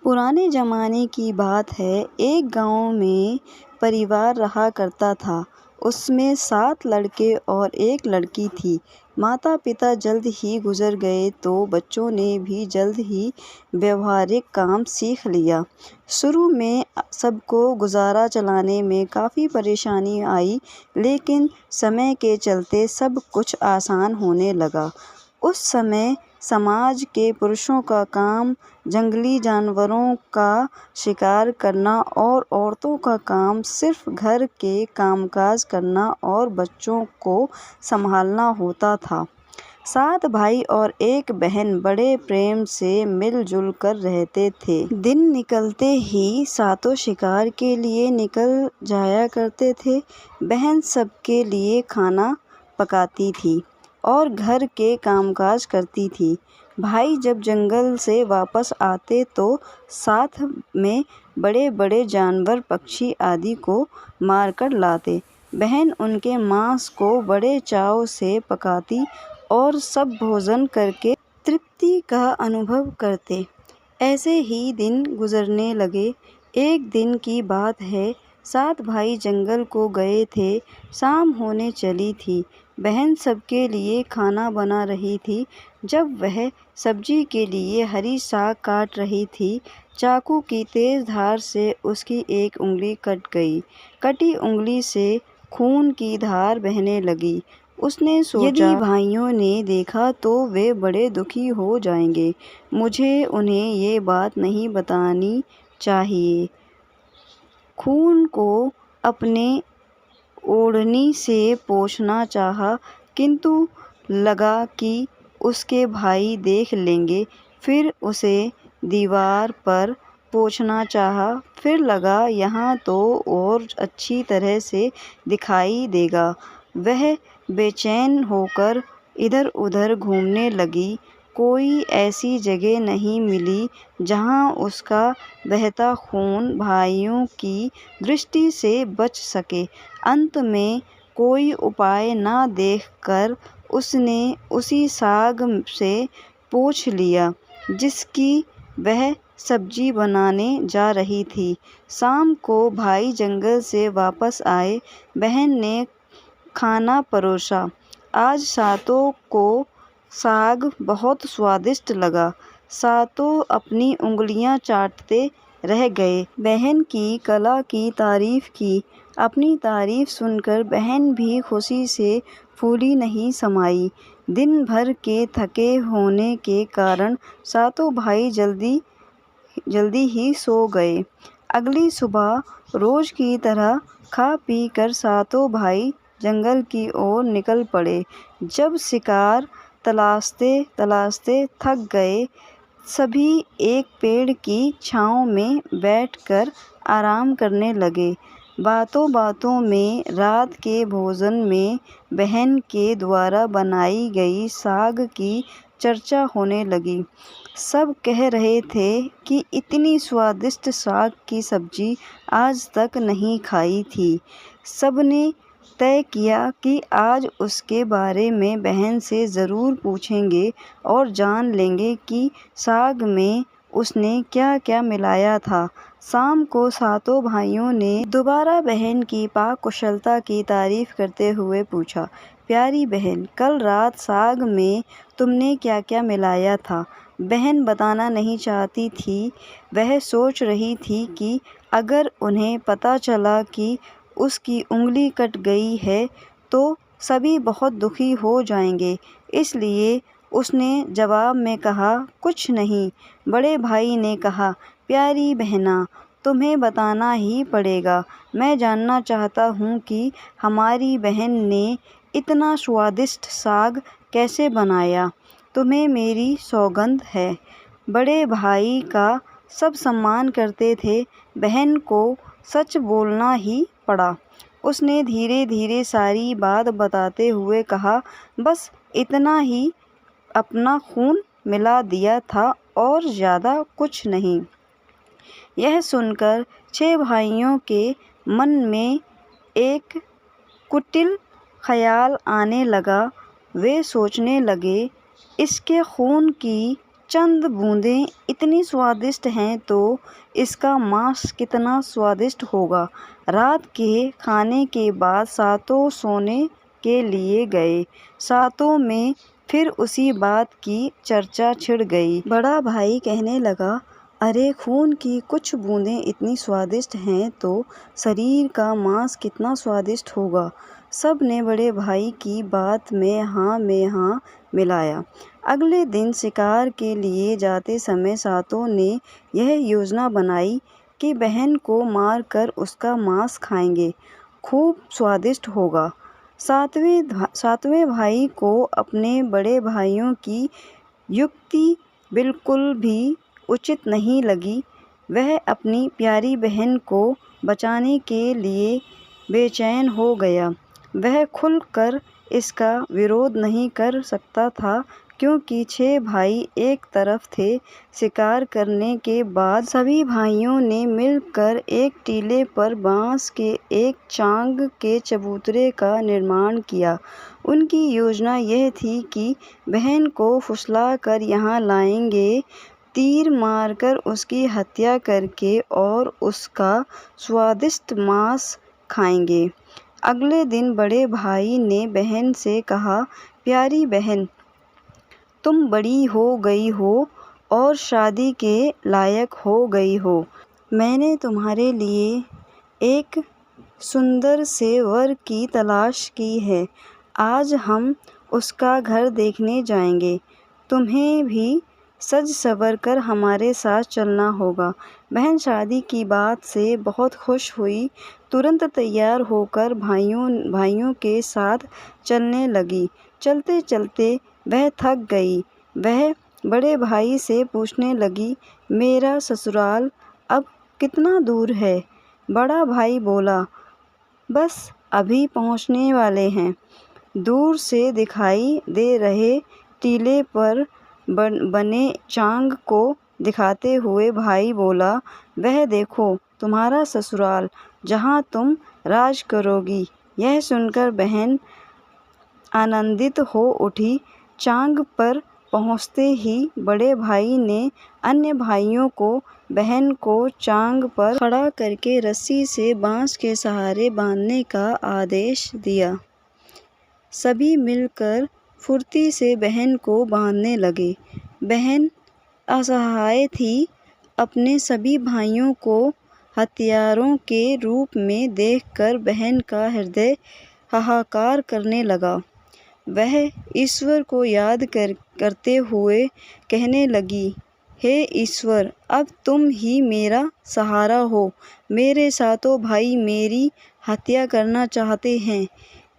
पुराने ज़माने की बात है। एक गांव में परिवार रहा करता था। उसमें 7 लड़के और 1 लड़की थी। माता पिता जल्द ही गुजर गए तो बच्चों ने भी जल्द ही व्यवहारिक काम सीख लिया। शुरू में सबको गुजारा चलाने में काफ़ी परेशानी आई, लेकिन समय के चलते सब कुछ आसान होने लगा। उस समय समाज के पुरुषों का काम जंगली जानवरों का शिकार करना और औरतों का काम सिर्फ घर के कामकाज करना और बच्चों को संभालना होता था। 7 भाई और 1 बहन बड़े प्रेम से मिलजुल कर रहते थे। दिन निकलते ही सातों शिकार के लिए निकल जाया करते थे। बहन सबके लिए खाना पकाती थी और घर के कामकाज करती थी। भाई जब जंगल से वापस आते तो साथ में बड़े बड़े जानवर, पक्षी आदि को मारकर लाते। बहन उनके मांस को बड़े चाव से पकाती और सब भोजन करके तृप्ति का अनुभव करते। ऐसे ही दिन गुजरने लगे। एक दिन की बात है, 7 भाई जंगल को गए थे। शाम होने चली थी। बहन सबके लिए खाना बना रही थी। जब वह सब्जी के लिए हरी साग काट रही थी, चाकू की तेज धार से उसकी एक उंगली कट गई। कटी उंगली से खून की धार बहने लगी। उसने सोचा, यदि भाइयों ने देखा तो वे बड़े दुखी हो जाएंगे। मुझे उन्हें ये बात नहीं बतानी चाहिए। खून को अपने ओढ़नी से पोंछना चाहा, किंतु लगा कि उसके भाई देख लेंगे। फिर उसे दीवार पर पोंछना चाहा, फिर लगा यहाँ तो और अच्छी तरह से दिखाई देगा। वह बेचैन होकर इधर उधर घूमने लगी। कोई ऐसी जगह नहीं मिली जहाँ उसका बहता खून भाइयों की दृष्टि से बच सके। अंत में कोई उपाय न देखकर उसने उसी साग से पोंछ लिया जिसकी वह सब्जी बनाने जा रही थी। शाम को भाई जंगल से वापस आए। बहन ने खाना परोसा। आज सातों को साग बहुत स्वादिष्ट लगा। सातों अपनी उंगलियां चाटते रह गए। बहन की कला की तारीफ की। अपनी तारीफ सुनकर बहन भी खुशी से फूली नहीं समाई। दिन भर के थके होने के कारण सातों भाई जल्दी ही सो गए। अगली सुबह रोज की तरह खा पी कर सातों भाई जंगल की ओर निकल पड़े। जब शिकार तलाशते तलाशते थक गए, सभी एक पेड़ की छांव में बैठकर आराम करने लगे। बातों बातों में रात के भोजन में बहन के द्वारा बनाई गई साग की चर्चा होने लगी। सब कह रहे थे कि इतनी स्वादिष्ट साग की सब्जी आज तक नहीं खाई थी। सबने तय किया कि आज उसके बारे में बहन से ज़रूर पूछेंगे और जान लेंगे कि साग में उसने क्या क्या मिलाया था। शाम को सातों भाइयों ने दोबारा बहन की पाक कुशलता की तारीफ करते हुए पूछा, प्यारी बहन, कल रात साग में तुमने क्या क्या मिलाया था? बहन बताना नहीं चाहती थी। वह सोच रही थी कि अगर उन्हें पता चला कि उसकी उंगली कट गई है तो सभी बहुत दुखी हो जाएंगे। इसलिए उसने जवाब में कहा, कुछ नहीं। बड़े भाई ने कहा, प्यारी बहना, तुम्हें बताना ही पड़ेगा। मैं जानना चाहता हूँ कि हमारी बहन ने इतना स्वादिष्ट साग कैसे बनाया। तुम्हें मेरी सौगंध है। बड़े भाई का सब सम्मान करते थे। बहन को सच बोलना ही पड़ा। उसने धीरे धीरे सारी बात बताते हुए कहा, बस इतना ही, अपना खून मिला दिया था और ज़्यादा कुछ नहीं। यह सुनकर 6 भाइयों के मन में एक कुटिल ख्याल आने लगा। वे सोचने लगे, इसके खून की चंद बूंदें इतनी स्वादिष्ट हैं तो इसका मांस कितना स्वादिष्ट होगा। रात के खाने के बाद सातों सोने के लिए गए। सातों में फिर उसी बात की चर्चा छिड़ गई। बड़ा भाई कहने लगा, अरे खून की कुछ बूंदें इतनी स्वादिष्ट हैं तो शरीर का मांस कितना स्वादिष्ट होगा। सब ने बड़े भाई की बात में हाँ मिलाया। अगले दिन शिकार के लिए जाते समय सातों ने यह योजना बनाई कि बहन को मारकर उसका मांस खाएंगे, खूब स्वादिष्ट होगा। सातवें भाई को अपने बड़े भाइयों की युक्ति बिल्कुल भी उचित नहीं लगी। वह अपनी प्यारी बहन को बचाने के लिए बेचैन हो गया। वह खुलकर इसका विरोध नहीं कर सकता था क्योंकि 6 भाई एक तरफ थे। शिकार करने के बाद सभी भाइयों ने मिलकर एक टीले पर बांस के एक चांग के चबूतरे का निर्माण किया। उनकी योजना यह थी कि बहन को फुसलाकर यहाँ लाएंगे, तीर मारकर उसकी हत्या करके और उसका स्वादिष्ट मांस खाएंगे। अगले दिन बड़े भाई ने बहन से कहा, प्यारी बहन, तुम बड़ी हो गई हो और शादी के लायक हो गई हो। मैंने तुम्हारे लिए एक सुंदर से वर की तलाश की है। आज हम उसका घर देखने जाएंगे। तुम्हें भी सज संवर कर हमारे साथ चलना होगा। बहन शादी की बात से बहुत खुश हुई। तुरंत तैयार होकर भाइयों के साथ चलने लगी। चलते चलते वह थक गई। वह बड़े भाई से पूछने लगी, मेरा ससुराल अब कितना दूर है? बड़ा भाई बोला, बस अभी पहुंचने वाले हैं। दूर से दिखाई दे रहे टीले पर बने चांग को दिखाते हुए भाई बोला, वह देखो तुम्हारा ससुराल जहां तुम राज करोगी। यह सुनकर बहन आनंदित हो उठी। चांग पर पहुंचते ही बड़े भाई ने अन्य भाइयों को बहन को चांग पर खड़ा करके रस्सी से बांस के सहारे बांधने का आदेश दिया। सभी मिलकर फुर्ती से बहन को बांधने लगे। बहन असहाय थी। अपने सभी भाइयों को हत्यारों के रूप में देखकर बहन का हृदय हाहाकार करने लगा। वह ईश्वर को याद करते हुए कहने लगी, हे ईश्वर, अब तुम ही मेरा सहारा हो। मेरे सातों भाई मेरी हत्या करना चाहते हैं।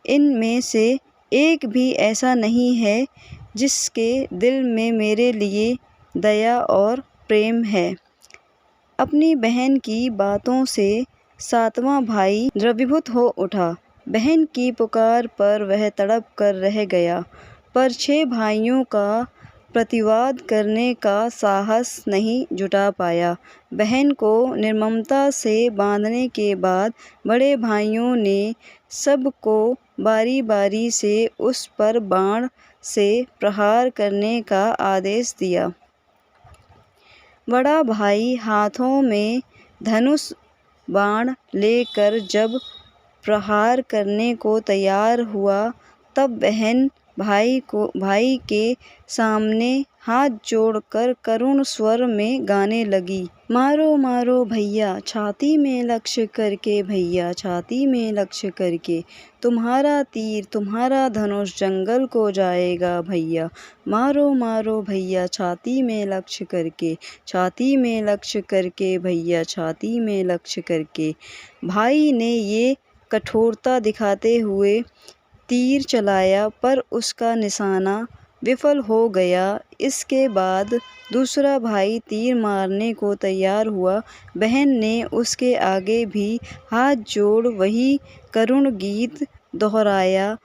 इनमें से एक भी ऐसा नहीं है जिसके दिल में मेरे लिए दया और प्रेम है। अपनी बहन की बातों से सातवां भाई द्रवीभूत हो उठा। बहन की पुकार पर वह तड़प कर रह गया, पर 6 भाइयों का प्रतिवाद करने का साहस नहीं जुटा पाया। बहन को निर्ममता से बांधने के बाद बड़े भाइयों ने सबको बारी बारी से उस पर बाण से प्रहार करने का आदेश दिया। बड़ा भाई हाथों में धनुष बाण लेकर जब प्रहार करने को तैयार हुआ, तब बहन भाई के सामने हाथ जोड़कर करुण स्वर में गाने लगी, मारो मारो भैया छाती में लक्ष्य करके, भैया छाती में लक्ष्य करके, तुम्हारा तीर तुम्हारा धनुष जंगल को जाएगा भैया। मारो मारो भैया छाती में लक्ष्य करके, छाती में लक्ष्य करके, भैया छाती में लक्ष्य करके। भाई ने ये कठोरता दिखाते हुए तीर चलाया, पर उसका निशाना विफल हो गया। इसके बाद दूसरा भाई तीर मारने को तैयार हुआ। बहन ने उसके आगे भी हाथ जोड़ वही करुण गीत दोहराया।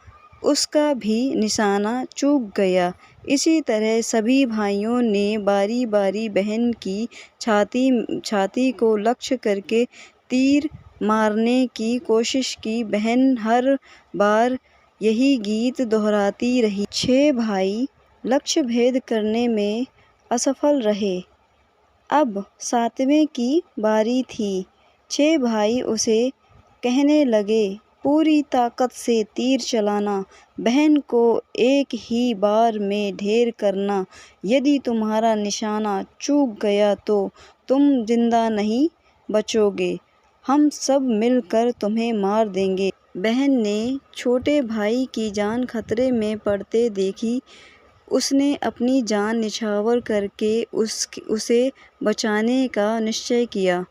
उसका भी निशाना चूक गया। इसी तरह सभी भाइयों ने बारी बारी बहन की छाती को लक्ष्य करके तीर मारने की कोशिश की। बहन हर बार यही गीत दोहराती रही। 6 भाई लक्ष्य भेद करने में असफल रहे। अब 7वें की बारी थी। 6 भाई उसे कहने लगे, पूरी ताकत से तीर चलाना, बहन को एक ही बार में ढेर करना। यदि तुम्हारा निशाना चूक गया तो तुम जिंदा नहीं बचोगे। हम सब मिलकर तुम्हें मार देंगे। बहन ने छोटे भाई की जान खतरे में पड़ते देखी। उसने अपनी जान निछावर करके उसे बचाने का निश्चय किया।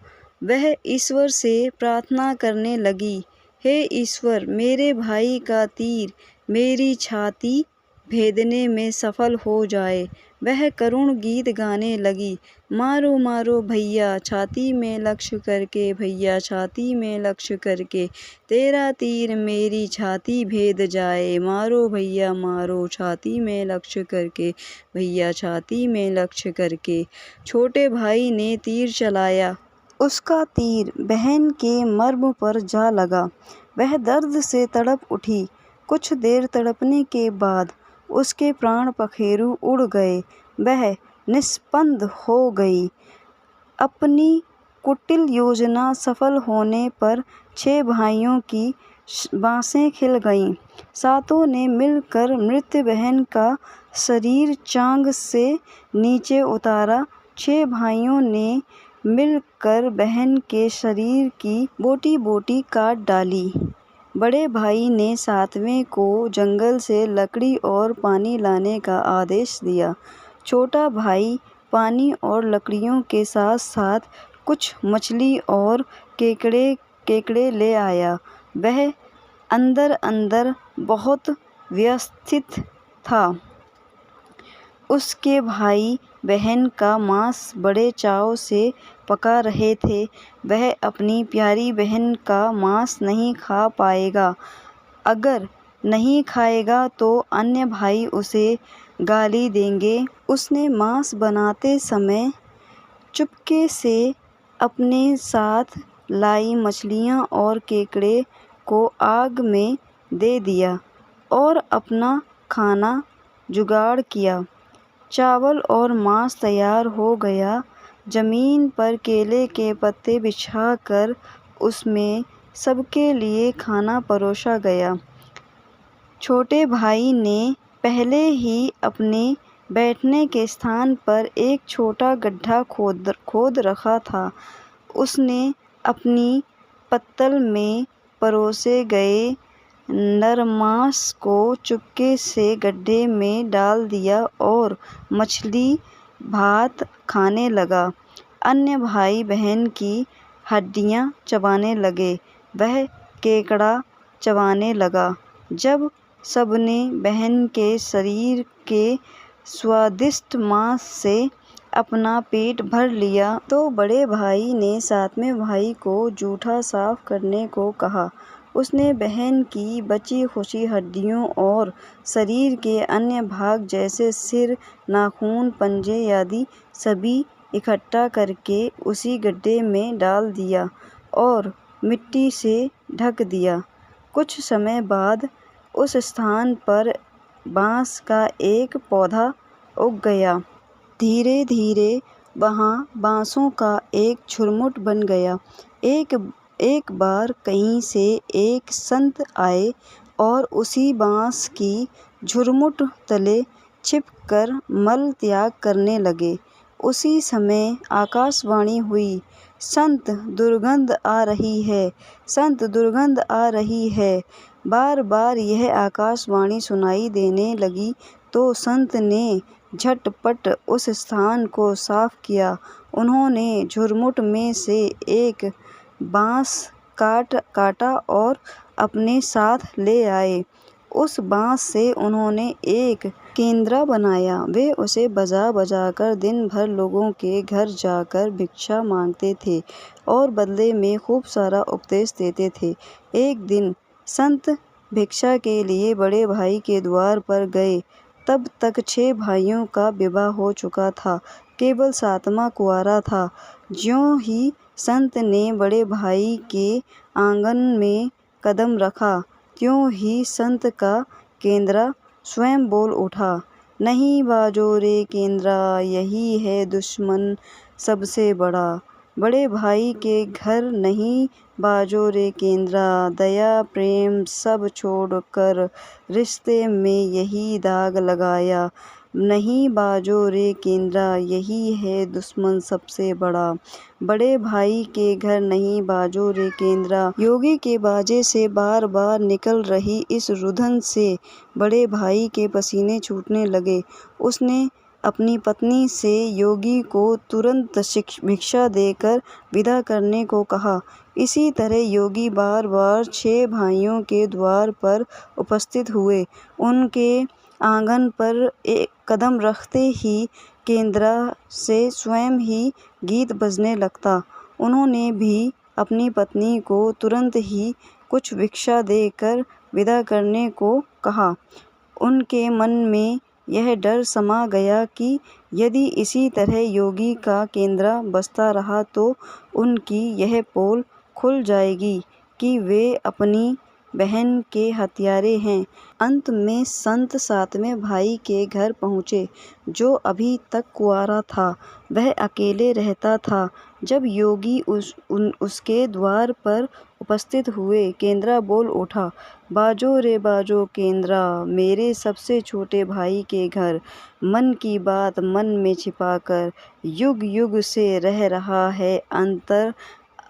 वह ईश्वर से प्रार्थना करने लगी, हे ईश्वर, मेरे भाई का तीर मेरी छाती भेदने में सफल हो जाए। वह करुण गीत गाने लगी, मारो मारो भैया छाती में लक्ष्य करके, भैया छाती में लक्ष्य करके, तेरा तीर मेरी छाती भेद जाए। मारो भैया मारो छाती में लक्ष्य करके, भैया छाती में लक्ष्य करके। छोटे भाई ने तीर चलाया। उसका तीर बहन के मर्म पर जा लगा। वह दर्द से तड़प उठी। कुछ देर तड़पने के बाद उसके प्राण पखेरु उड़ गए। वह निस्पंद हो गई। अपनी कुटिल योजना सफल होने पर 6 भाइयों की बाँसें खिल गईं। सातों ने मिलकर मृत बहन का शरीर चांग से नीचे उतारा। 6 भाइयों ने मिलकर बहन के शरीर की बोटी बोटी काट डाली। बड़े भाई ने 7वें को जंगल से लकड़ी और पानी लाने का आदेश दिया। छोटा भाई पानी और लकड़ियों के साथ साथ कुछ मछली और केकड़े ले आया। वह अंदर अंदर बहुत व्यथित था। उसके भाई बहन का मांस बड़े चाव से पका रहे थे। वह अपनी प्यारी बहन का मांस नहीं खा पाएगा। अगर नहीं खाएगा तो अन्य भाई उसे गाली देंगे। उसने मांस बनाते समय चुपके से अपने साथ लाई मछलियाँ और केकड़े को आग में दे दिया और अपना खाना जुगाड़ किया। चावल और मांस तैयार हो गया। जमीन पर केले के पत्ते बिछाकर उसमें सबके लिए खाना परोसा गया। छोटे भाई ने पहले ही अपने बैठने के स्थान पर एक छोटा गड्ढा खोद रखा था। उसने अपनी पत्तल में परोसे गए नरमांस को चुपके से गड्ढे में डाल दिया और मछली भात खाने लगा। अन्य भाई बहन की हड्डियाँ चबाने लगे। वह केकड़ा चबाने लगा। जब सबने बहन के शरीर के स्वादिष्ट मांस से अपना पेट भर लिया तो बड़े भाई ने 7वें भाई को जूठा साफ करने को कहा। उसने बहन की बची खुची हड्डियों और शरीर के अन्य भाग जैसे सिर, नाखून, पंजे आदि सभी इकट्ठा करके उसी गड्ढे में डाल दिया और मिट्टी से ढक दिया। कुछ समय बाद उस स्थान पर बांस का एक पौधा उग गया। धीरे धीरे वहाँ बांसों का एक झुरमुट बन गया। एक बार कहीं से एक संत आए और उसी बांस की झुरमुट तले छिपकर मल त्याग करने लगे। उसी समय आकाशवाणी हुई, संत दुर्गंध आ रही है, संत दुर्गंध आ रही है। बार बार यह आकाशवाणी सुनाई देने लगी तो संत ने झटपट उस स्थान को साफ किया। उन्होंने झुरमुट में से एक बांस काटा और अपने साथ ले आए। उस बांस से उन्होंने एक केंद्रा बनाया। वे उसे बजा बजा कर दिन भर लोगों के घर जाकर भिक्षा मांगते थे और बदले में खूब सारा उपदेश देते थे। एक दिन संत भिक्षा के लिए बड़े भाई के द्वार पर गए। तब तक 6 भाइयों का विवाह हो चुका था। केवल 7वां कुंवारा था। ज्यों ही संत ने बड़े भाई के आंगन में कदम रखा, त्यों ही संत का केंद्रा स्वयं बोल उठा, नहीं बाजो रे केंद्रा, यही है दुश्मन सबसे बड़ा। बड़े भाई के घर नहीं बाजो रे केंद्रा, दया प्रेम सब छोड़कर रिश्ते में यही दाग लगाया। नहीं बाजो रे केंद्रा, यही है दुश्मन सबसे बड़ा। बड़े भाई के घर नहीं बाजो रे केंद्रा। योगी के बाजे से बार बार निकल रही इस रुधन से बड़े भाई के पसीने छूटने लगे। उसने अपनी पत्नी से योगी को तुरंत भिक्षा देकर विदा करने को कहा। इसी तरह योगी बार बार 6 भाइयों के द्वार पर उपस्थित हुए। उनके आंगन पर एक कदम रखते ही केंद्रा से स्वयं ही गीत बजने लगता। उन्होंने भी अपनी पत्नी को तुरंत ही कुछ भिक्षा देकर विदा करने को कहा। उनके मन में यह डर समा गया कि यदि इसी तरह योगी का केंद्रा बजता रहा तो उनकी यह पोल खुल जाएगी कि वे अपनी बहन के हत्यारे हैं। अंत में संत 7वें भाई के घर पहुँचे, जो अभी तक कुंवारा था। वह अकेले रहता था। जब योगी उसके द्वार पर उपस्थित हुए, केंद्रा बोल उठा, बाजो रे बाजो केंद्रा, मेरे सबसे छोटे भाई के घर। मन की बात मन में छिपाकर युग युग से रह रहा है अंतर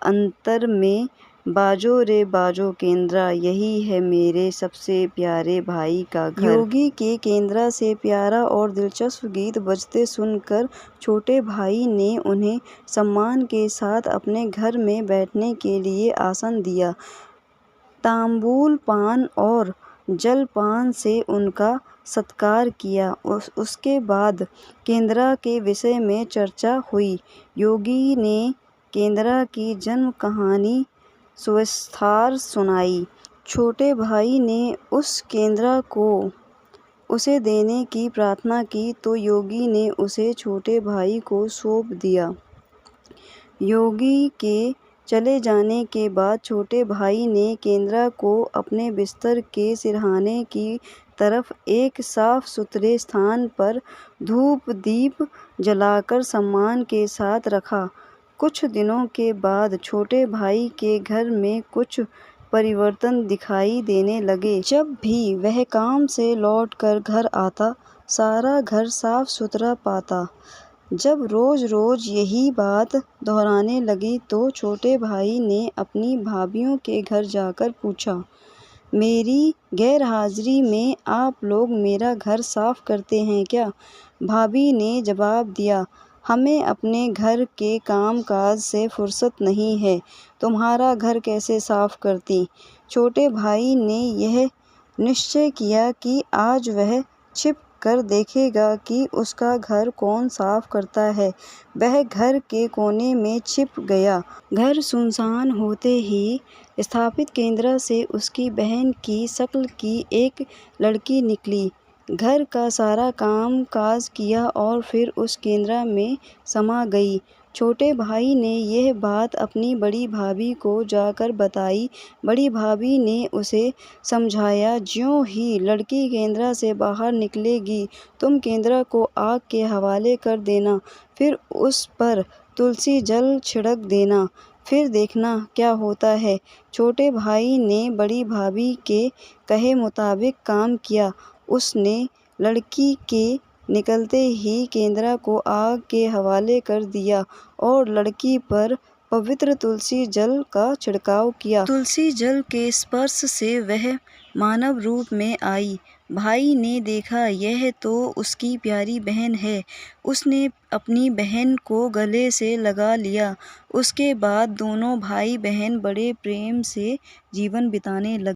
अंतर में। बाजो रे बाजो केंद्रा, यही है मेरे सबसे प्यारे भाई का घर। योगी के केंद्रा से प्यारा और दिलचस्प गीत बजते सुनकर छोटे भाई ने उन्हें सम्मान के साथ अपने घर में बैठने के लिए आसन दिया। तांबूल पान और जलपान से उनका सत्कार किया। उसके बाद केंद्रा के विषय में चर्चा हुई। योगी ने केंद्रा की जन्म कहानी सविस्तार सुनाई। छोटे भाई ने उस केंद्रा को उसे देने की प्रार्थना की तो योगी ने उसे छोटे भाई को सौंप दिया। योगी के चले जाने के बाद छोटे भाई ने केंद्रा को अपने बिस्तर के सिरहाने की तरफ एक साफ सुथरे स्थान पर धूप दीप जलाकर सम्मान के साथ रखा। कुछ दिनों के बाद छोटे भाई के घर में कुछ परिवर्तन दिखाई देने लगे। जब भी वह काम से लौटकर घर आता, सारा घर साफ सुथरा पाता। जब रोज रोज यही बात दोहराने लगी तो छोटे भाई ने अपनी भाभियों के घर जाकर पूछा, मेरी गैरहाजिरी में आप लोग मेरा घर साफ करते हैं क्या? भाभी ने जवाब दिया, हमें अपने घर के काम काज से फुर्सत नहीं है, तुम्हारा घर कैसे साफ करती? छोटे भाई ने यह निश्चय किया कि आज वह छिप कर देखेगा कि उसका घर कौन साफ करता है। वह घर के कोने में छिप गया। घर सुनसान होते ही स्थापित केंद्रा से उसकी बहन की शक्ल की एक लड़की निकली। घर का सारा काम काज किया और फिर उस केंद्रा में समा गई। छोटे भाई ने यह बात अपनी बड़ी भाभी को जाकर बताई। बड़ी भाभी ने उसे समझाया, ज्यों ही लड़की केंद्रा से बाहर निकलेगी तुम केंद्रा को आग के हवाले कर देना, फिर उस पर तुलसी जल छिड़क देना, फिर देखना क्या होता है। छोटे भाई ने बड़ी भाभी के कहे मुताबिक काम किया। उसने लड़की के निकलते ही केंद्रा को आग के हवाले कर दिया और लड़की पर पवित्र तुलसी जल का छिड़काव किया। तुलसी जल के स्पर्श से वह मानव रूप में आई। भाई ने देखा यह तो उसकी प्यारी बहन है। उसने अपनी बहन को गले से लगा लिया। उसके बाद दोनों भाई बहन बड़े प्रेम से जीवन बिताने लगे।